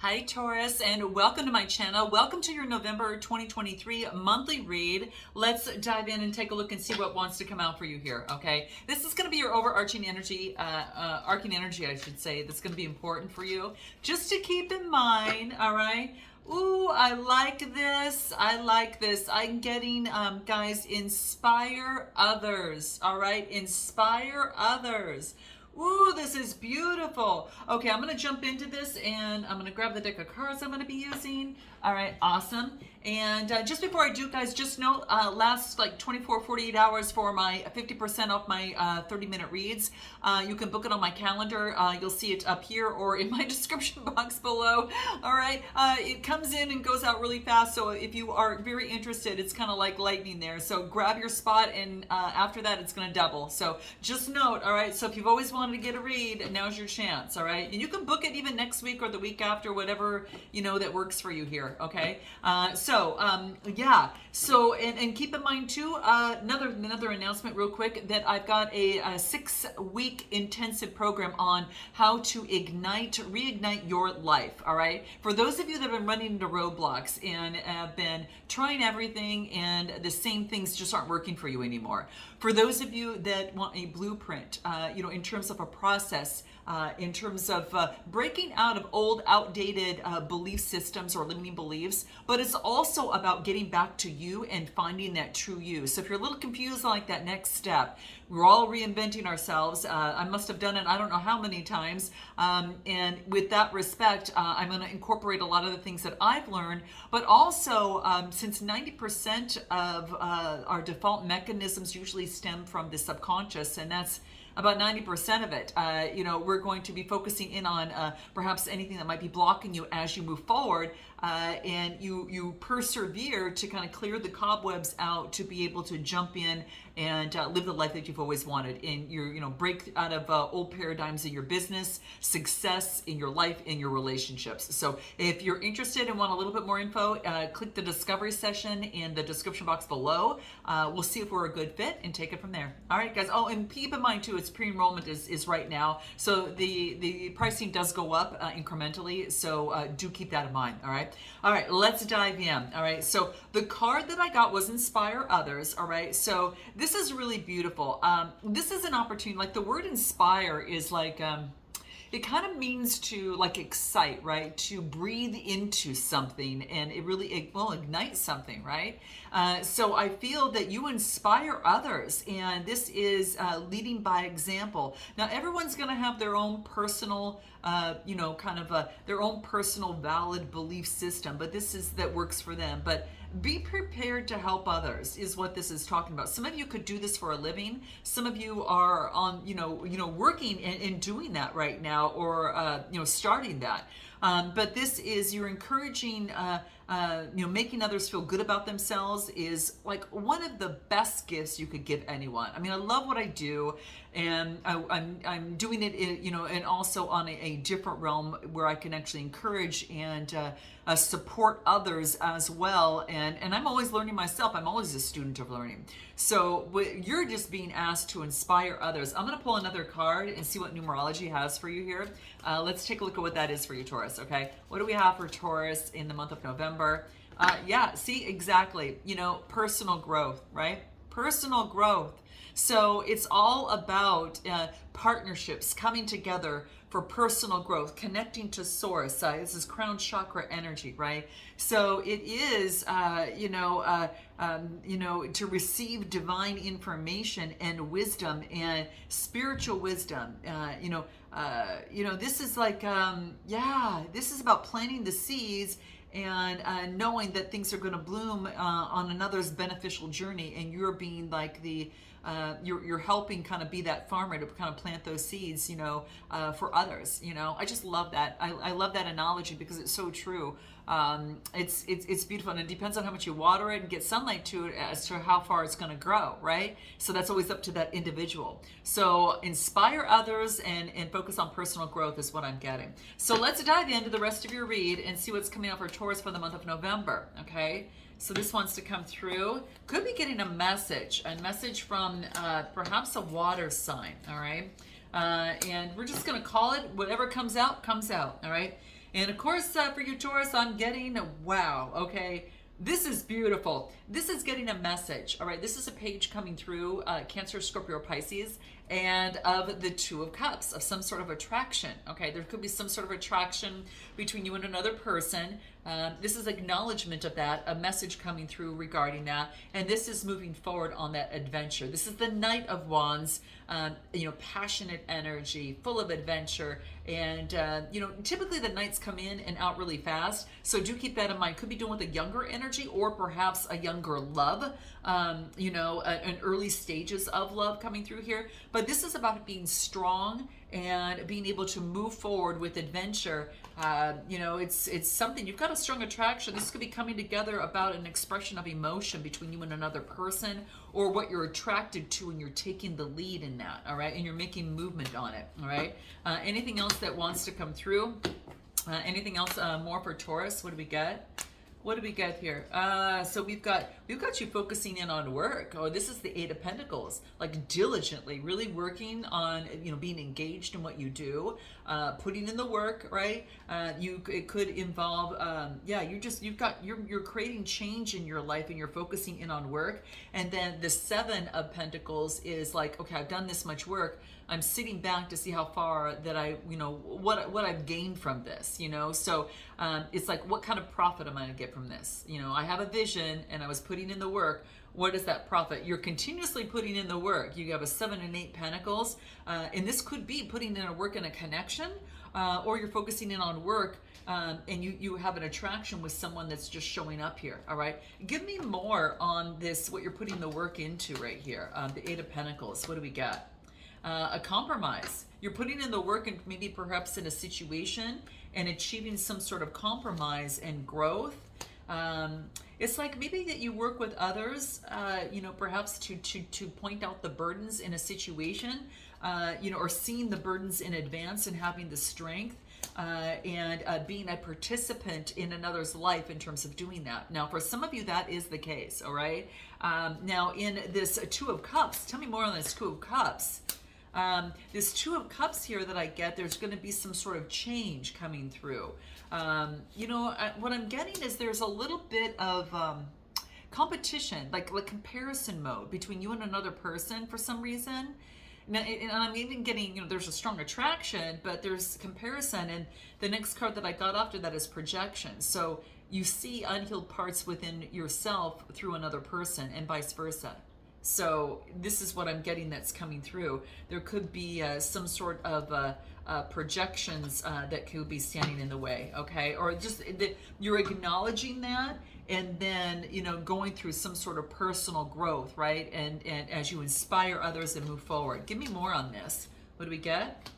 Hi Taurus, and welcome to my channel. Welcome to your November 2023 monthly read. Let's dive in and take a look and see what wants to come out for you here, okay? This is going to be your overarching energy, arcing energy, I should say, that's going to be important for you. Just to keep in mind, all right? Ooh, I like this. I like this. I'm getting, guys, inspire others, all right? Inspire others. Ooh, this is beautiful. Okay, I'm going to jump into this and I'm going to grab the deck of cards I'm going to be using. All right, awesome. And just before I do, guys, just note, last like 24, 48 hours for my 50% off my 30-minute reads. You can book it on my calendar. You'll see it up here or in my description box below. All right, it comes in and goes out really fast. So if you are very interested, it's kind of like lightning there. So grab your spot and after that, it's going to double. So just note, all right, so if you've always wanted to get a read, now's your chance, all right? And you can book it even next week or the week after, whatever, you know, that works for you here, okay? Yeah, so, and keep in mind too, another announcement real quick, that I've got a 6-week intensive program on how to reignite your life, all right? For those of you that have been running into roadblocks and have been trying everything and the same things just aren't working for you anymore. For those of you that want a blueprint, you know, in terms of a process, in terms of breaking out of old, outdated belief systems or limiting beliefs, but it's also about getting back to you and finding that true you. So if you're a little confused like that next step, we're all reinventing ourselves. I must have done it, I don't know how many times. And with that respect, I'm going to incorporate a lot of the things that I've learned, but also since 90% of our default mechanisms usually stem from the subconscious, and that's about 90% of it. You know, we're going to be focusing in on perhaps anything that might be blocking you as you move forward, and you persevere to kind of clear the cobwebs out to be able to jump in and live the life that you've always wanted. And you know, break out of old paradigms in your business, success in your life, in your relationships. So if you're interested and want a little bit more info, click the discovery session in the description box below. We'll see if we're a good fit and take it from there. All right, guys. Oh, and keep in mind too, it's pre-enrollment is right now, so the pricing does go up incrementally. So do keep that in mind. All right, let's dive in. All right, so the card that I got was inspire others. All right, so this is really beautiful. This is an opportunity, like the word inspire is like it kind of means to like excite, right? To breathe into something, and it will ignite something, right? So I feel that you inspire others, and this is leading by example. Now everyone's going to have their own personal, you know, kind of their own personal valid belief system, but this is that works for them. But be prepared to help others is what this is talking about. Some of you could do this for a living. Some of you are on, you know, working and doing that right now, or you know, starting that. But this is, you're encouraging, you know, making others feel good about themselves is like one of the best gifts you could give anyone. I mean, I love what I do, and I'm doing it, you know, and also on a different realm where I can actually encourage and support others as well. And I'm always learning myself. I'm always a student of learning. So you're just being asked to inspire others. I'm going to pull another card and see what numerology has for you here. Let's take a look at what that is for you, Taurus, okay? What do we have for Taurus in the month of November? Yeah, see, exactly. You know, personal growth, right? Personal growth. So it's all about partnerships coming together for personal growth, connecting to source. This is crown chakra energy, right? So it is, you know, to receive divine information and wisdom and spiritual wisdom. You know, this is like, yeah, this is about planting the seeds and knowing that things are going to bloom on another's beneficial journey, and you're being like the you're helping kind of be that farmer to kind of plant those seeds, you know, for others. You know, I just love that. I love that analogy because it's so true. It's beautiful, and it depends on how much you water it and get sunlight to it as to how far it's going to grow, right? So that's always up to that individual. So inspire others and focus on personal growth is what I'm getting. So let's dive into the rest of your read and see what's coming up for Taurus for the month of November, okay? So this wants to come through. Could be getting a message from perhaps a water sign, all right? And we're just going to call it whatever comes out, all right? And of course, for you Taurus, I'm getting, wow, okay, this is beautiful. This is getting a message, all right? This is a page coming through Cancer, Scorpio, Pisces, and of the Two of Cups, of some sort of attraction, okay? There could be some sort of attraction between you and another person. This is acknowledgement of that, a message coming through regarding that, and this is moving forward on that adventure. This is the Knight of Wands, passionate energy, full of adventure, and typically the Knights come in and out really fast, so do keep that in mind. Could be doing with a younger energy, or perhaps a younger love, an early stages of love coming through here. But this is about being strong and being able to move forward with adventure. It's something, you've got a strong attraction. This could be coming together about an expression of emotion between you and another person, or what you're attracted to, and you're taking the lead in that, all right? And you're making movement on it, all right? Anything else that wants to come through? Anything else more for Taurus? What do we get? What do we get here? So we've got you focusing in on work. Oh, this is the Eight of Pentacles, like diligently, really working on, being engaged in what you do, putting in the work, right? It could involve, you're creating change in your life, and you're focusing in on work. And then the Seven of Pentacles is like, okay, I've done this much work. I'm sitting back to see how far that what I've gained from this, So it's like, what kind of profit am I going to get from this? I have a vision and I was putting in the work. What is that profit? You're continuously putting in the work. You have a 7 and 8 Pentacles, and this could be putting in a work in a connection, or you're focusing in on work, and you have an attraction with someone that's just showing up here, all right? Give me more on this, what you're putting the work into right here. The 8 of Pentacles, what do we got? A compromise. You're putting in the work, and maybe perhaps in a situation, and achieving some sort of compromise and growth. It's like maybe that you work with others, perhaps to point out the burdens in a situation, or seeing the burdens in advance and having the strength, and being a participant in another's life in terms of doing that. Now, for some of you, that is the case, all right? Now, in this Two of Cups, tell me more on this Two of Cups. This Two of Cups here that I get, there's going to be some sort of change coming through. What I'm getting is there's a little bit of competition, like comparison mode between you and another person for some reason. Now, and I'm even getting, there's a strong attraction, but there's comparison. And the next card that I got after that is projection. So you see unhealed parts within yourself through another person, and vice versa. So this is what I'm getting that's coming through. There could be some sort of projections that could be standing in the way, okay? Or just that you're acknowledging that, and then, going through some sort of personal growth, right? And as you inspire others and move forward. Give me more on this. What do we get?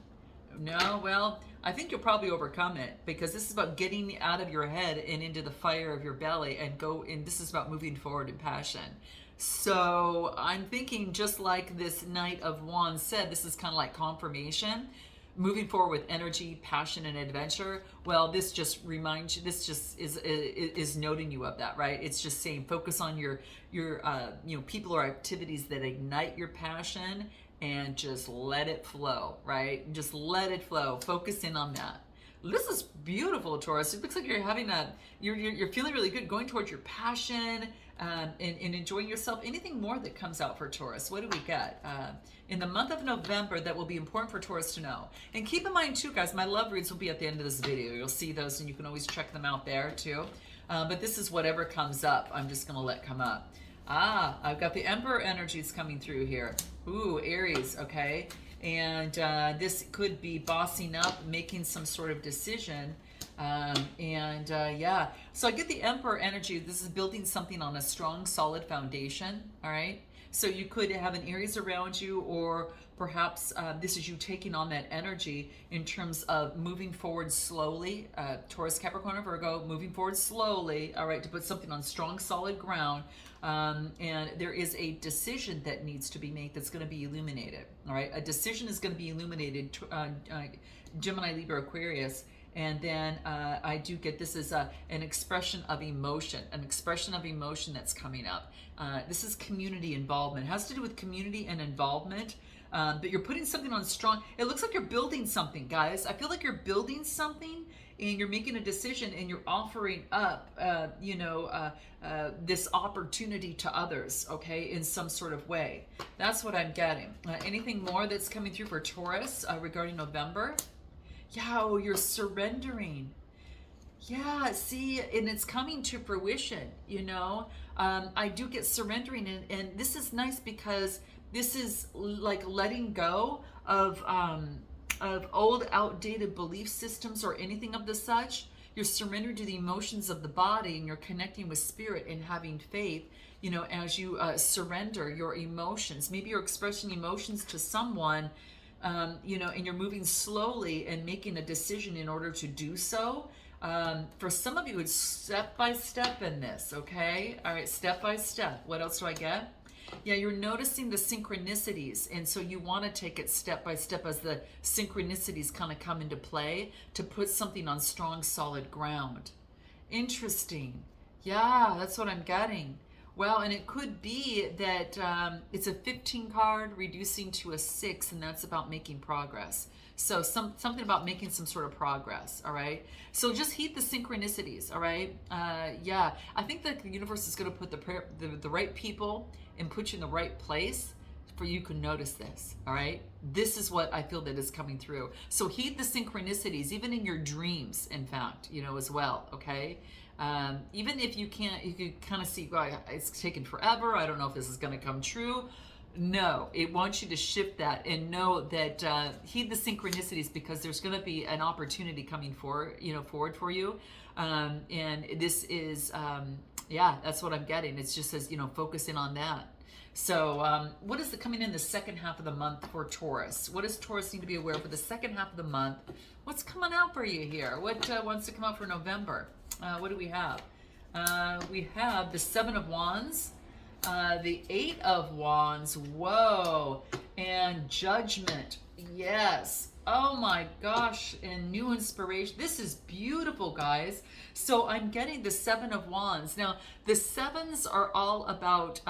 No, well, I think you'll probably overcome it, because this is about getting out of your head and into the fire of your belly, and this is about moving forward in passion. So I'm thinking, just like this Knight of Wands said, this is kind of like confirmation, moving forward with energy, passion, and adventure. Well, this just reminds you, this just is noting you of that, right? It's just saying, focus on your people or activities that ignite your passion, and just let it flow, right? Just let it flow. Focus in on that. This is beautiful, Taurus. It looks like you're having you're feeling really good, going towards your passion, and enjoying yourself. Anything more that comes out for Taurus? What do we get? In the month of November, that will be important for Taurus to know. And keep in mind too, guys, my love reads will be at the end of this video. You'll see those, and you can always check them out there too. But this is whatever comes up, I'm just gonna let come up. I've got the Emperor energies coming through here. Ooh, Aries, okay. And this could be bossing up, making some sort of decision. Yeah, so I get the Emperor energy. This is building something on a strong, solid foundation, all right? So you could have an Aries around you, or perhaps this is you taking on that energy in terms of moving forward slowly. Taurus, Capricorn, or Virgo, moving forward slowly, all right, to put something on strong, solid ground. And there is a decision that needs to be made that's going to be illuminated, all right? A decision is going to be illuminated, Gemini, Libra, Aquarius. And then I do get this is an expression of emotion, that's coming up. This is community involvement. It has to do with community and involvement. But you're putting something on strong. It looks like you're building something, guys. I feel like you're building something, and you're making a decision and you're offering up, this opportunity to others, okay, in some sort of way. That's what I'm getting. Anything more that's coming through for Taurus regarding November? Yeah, oh, you're surrendering. Yeah, see, and it's coming to fruition, I do get surrendering, and this is nice because this is like letting go of old, outdated belief systems or anything of the such. You're surrendering to the emotions of the body, and you're connecting with spirit and having faith, as you surrender your emotions. Maybe you're expressing emotions to someone, and you're moving slowly and making a decision in order to do so. For some of you, it's step by step in this, okay? All right, step by step. What else do I get? Yeah, you're noticing the synchronicities, and so you want to take it step by step as the synchronicities kind of come into play to put something on strong, solid ground. Interesting. Yeah, that's what I'm getting. Well, and it could be that it's a 15 card reducing to a 6, and that's about making progress. So something about making some sort of progress, all right? So just heed the synchronicities, all right? Yeah, I think that the universe is going to put the right people and put you in the right place for you can notice this, all right? This is what I feel that is coming through. So heed the synchronicities, even in your dreams, in fact, as well, okay? Even if you can't, you can kind of see, well, it's taken forever. I don't know if this is going to come true. No, it wants you to shift that and know that heed the synchronicities, because there's going to be an opportunity coming forward for you. And this is, that's what I'm getting. It's just says, focus in on that. So what is coming in the second half of the month for Taurus? What does Taurus need to be aware of for the second half of the month? What's coming out for you here? What wants to come out for November? What do we have? We have the 7 of Wands, the 8 of Wands, whoa, and Judgment, yes. Oh my gosh, and new inspiration. This is beautiful, guys. So I'm getting the 7 of Wands. Now, the 7s are all about,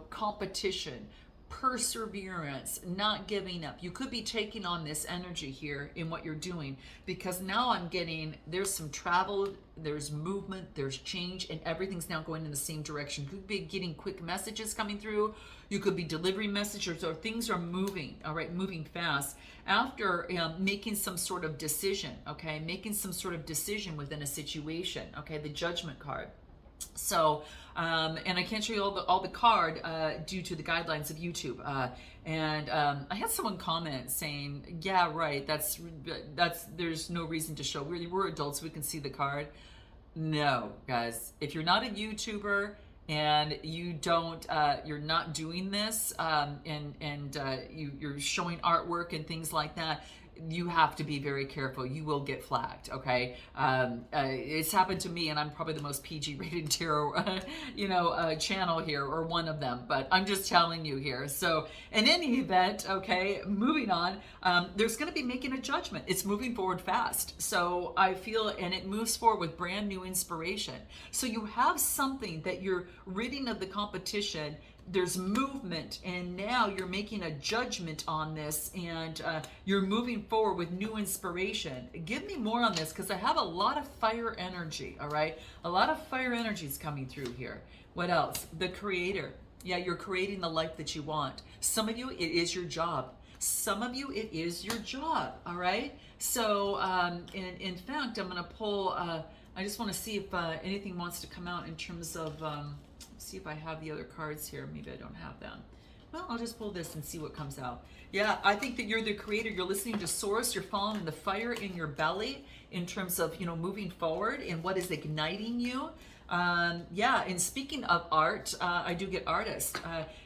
competition, perseverance, not giving up. You could be taking on this energy here in what you're doing, because now I'm getting, there's some travel, there's movement, there's change, and everything's now going in the same direction. You could be getting quick messages coming through. You could be delivering messages, or things are moving, all right, moving fast after making some sort of decision, okay, making some sort of decision within a situation, okay, the Judgment card. So, and I can't show you all the card due to the guidelines of YouTube. And I had someone comment saying, "Yeah, right. That's there's no reason to show. We're adults. We can see the card." No, guys. If you're not a YouTuber and you don't, you're not doing this, you're showing artwork and things like that, you have to be very careful. You will get flagged, okay? It's happened to me, and I'm probably the most PG rated tarot, channel here, or one of them, but I'm just telling you here. So in any event, okay, moving on, there's gonna be making a judgment. It's moving forward fast. So I feel, and it moves forward with brand new inspiration. So you have something that you're ridding of the competition. There's movement, and now you're making a judgment on this, and you're moving forward with new inspiration. Give me more on this, because I have a lot of fire energy, all right? A lot of fire energy is coming through here. What else? The creator. Yeah, you're creating the life that you want. Some of you, it is your job. Some of you, it is your job, all right? So, in fact, I'm going to pull, I just want to see if anything wants to come out in terms of... see if I have the other cards here. Maybe I don't have them. Well, I'll just pull this and see what comes out. Yeah, I think that you're the creator. You're listening to Source. You're following the fire in your belly in terms of, moving forward and what is igniting you. Yeah, and speaking of art, I do get artists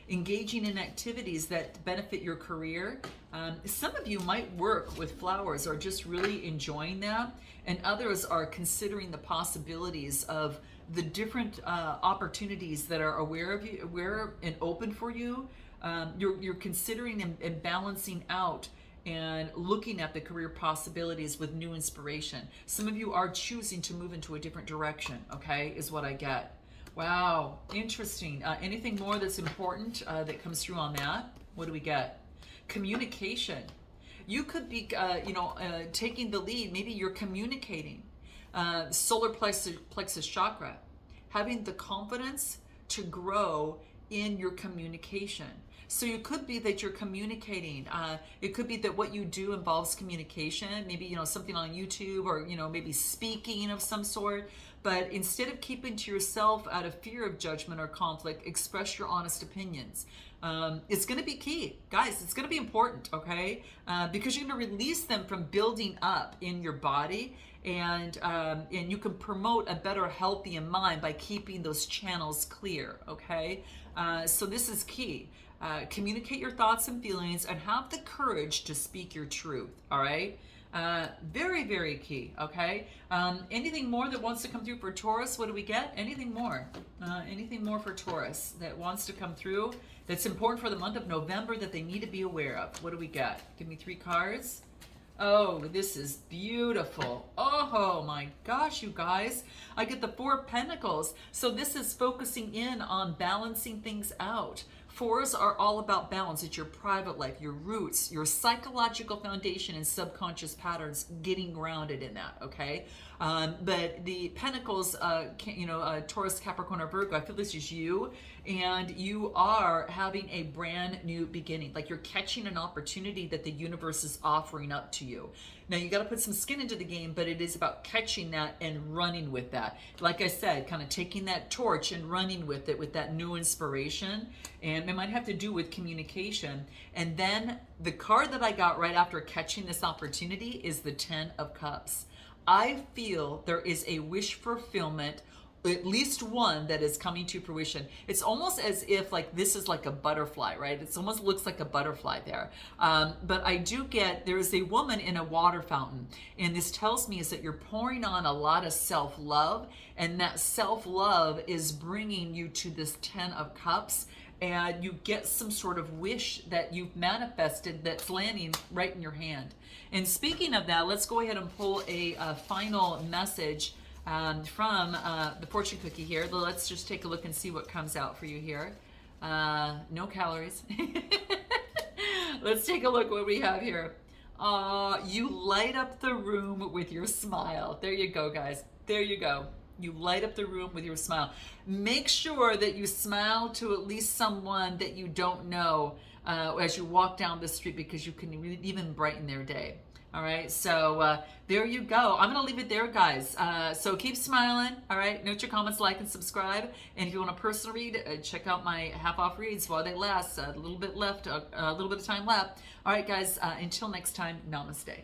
engaging in activities that benefit your career. Some of you might work with flowers or just really enjoying that, and others are considering the possibilities of the different opportunities that are aware and open for you. You're considering and balancing out and looking at the career possibilities with new inspiration. Some of you are choosing to move into a different direction, okay, is what I get. Wow, interesting. Anything more that's important that comes through on that? What do we get? Communication. You could be, taking the lead. Maybe you're communicating. solar plexus chakra, having the confidence to grow in your communication. So it could be that you're communicating. It could be that what you do involves communication, maybe, you know, something on YouTube, or, you know, maybe speaking of some sort. But instead of keeping to yourself out of fear of judgment or conflict, express your honest opinions. It's going to be key, guys. It's going to be important, okay? Because you're going to release them from building up in your body, and you can promote a better health in mind by keeping those channels clear, okay? So this is key. Communicate your thoughts and feelings, and have the courage to speak your truth, all right? Very, very key, okay? Anything more that wants to come through for Taurus? What do we get? Anything more? Anything more for Taurus that wants to come through that's important for the month of November that they need to be aware of? What do we got? Give me 3 cards. Oh, this is beautiful. Oh my gosh, you guys. I get the 4 of Pentacles. So this is focusing in on balancing things out. 4s are all about balance. It's your private life, your roots, your psychological foundation and subconscious patterns, getting grounded in that, okay? But the Pentacles, Taurus, Capricorn, or Virgo, I feel this is you, and you are having a brand new beginning. Like you're catching an opportunity that the universe is offering up to you. Now you got to put some skin into the game, but it is about catching that and running with that. Like I said, kind of taking that torch and running with it with that new inspiration. And it might have to do with communication. And then the card that I got right after catching this opportunity is the 10 of Cups. I feel there is a wish fulfillment, at least one, that is coming to fruition. It's almost as if like this is like a butterfly, right? It almost looks like a butterfly there. But I do get, there is a woman in a water fountain, and this tells me is that you're pouring on a lot of self-love, and that self-love is bringing you to this 10 of Cups, and you get some sort of wish that you've manifested that's landing right in your hand. And speaking of that, let's go ahead and pull a final message from the fortune cookie here. Let's just take a look and see what comes out for you here. No calories. Let's take a look what we have here. You light up the room with your smile. There you go, guys. There you go. You light up the room with your smile. Make sure that you smile to at least someone that you don't know as you walk down the street, because you can even brighten their day. All right, so there you go. I'm gonna leave it there, guys. So keep smiling. All right, note your comments, like, and subscribe. And if you want a personal read, check out my half-off reads while they last. A little bit left, a little bit of time left. All right, guys. Until next time, namaste.